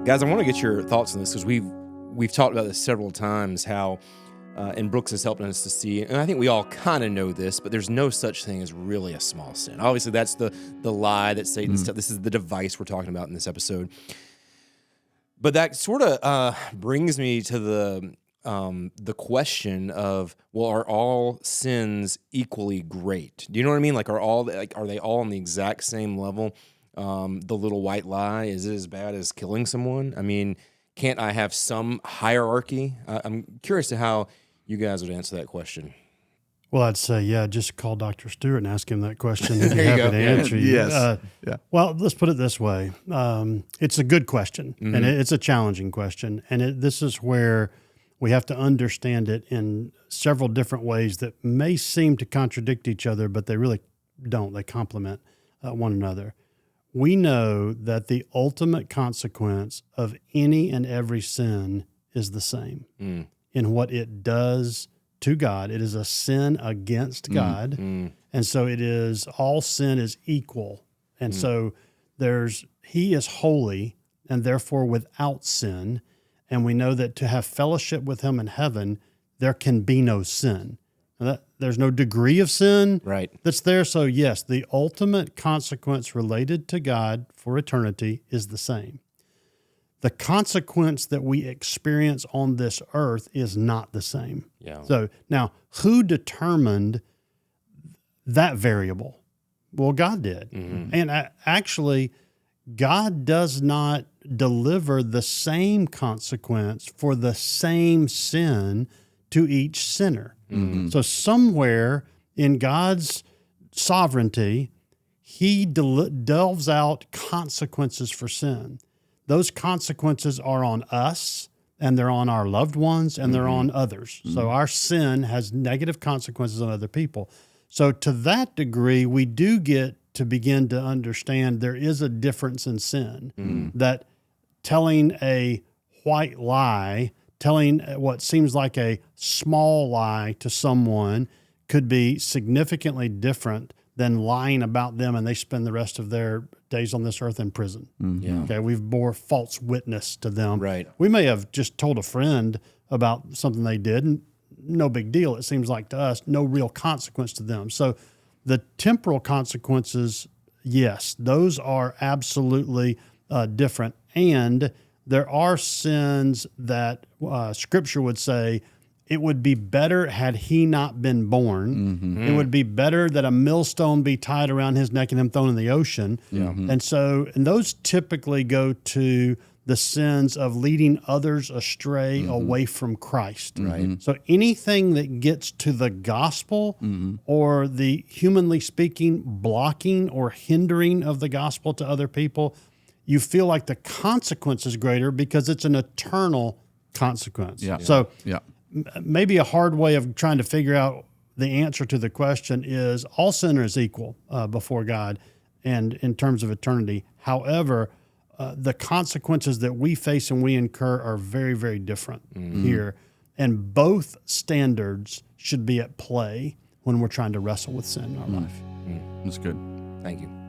Guys, I want to get your thoughts on this because we've talked about this several times, how and Brooks has helped us to see, and I think we all kind of know this, but there's no such thing as really a small sin. Obviously, that's the lie that Satan's this is the device we're talking about in this episode. But that sort of brings me to the question of, well, are all sins equally great? Do you know what I mean? Like, are they all on the exact same level? The little white lie, is it as bad as killing someone? I mean, can't I have some hierarchy? I'm curious to how you guys would answer that question. Well, I'd say, just call Dr. Stewart and ask him that question. He'd be There you happy go. to answer you. Yes. Yeah. Well, let's put it this way. It's a good question, and it's a challenging question. And this is where we have to understand it in several different ways that may seem to contradict each other, but they really don't. They complement one another. We know that the ultimate consequence of any and every sin is the same in what it does to God. It is a sin against God. And so all sin is equal. And so he is holy and therefore without sin. And we know that to have fellowship with him in heaven, there can be no sin. There's no degree of sin that's there. So yes, the ultimate consequence related to God for eternity is the same. The consequence that we experience on this earth is not the same. Yeah. So now, who determined that variable? Well, God did. And actually, God does not deliver the same consequence for the same sin to each sinner. So somewhere in God's sovereignty, he delves out consequences for sin. Those consequences are on us, and they're on our loved ones, and they're on others. So our sin has negative consequences on other people. So to that degree, we do get to begin to understand there is a difference in sin, that telling a white lie, telling what seems like a small lie to someone could be significantly different than lying about them and they spend the rest of their days on this earth in prison. Okay, we've bore false witness to them. Right. We may have just told a friend about something they did, and no big deal, it seems like to us, no real consequence to them. So the temporal consequences, yes, those are absolutely different. And there are sins that Scripture would say it would be better had he not been born. It would be better that a millstone be tied around his neck and him thrown in the ocean. And those typically go to the sins of leading others astray away from Christ. So anything that gets to the gospel or the, humanly speaking, blocking or hindering of the gospel to other people, you feel like the consequence is greater because it's an eternal consequence. So maybe a hard way of trying to figure out the answer to the question is all sinners equal before God and in terms of eternity. However, the consequences that we face and we incur are very, very different here. And both standards should be at play when we're trying to wrestle with sin in our life. That's good. Thank you.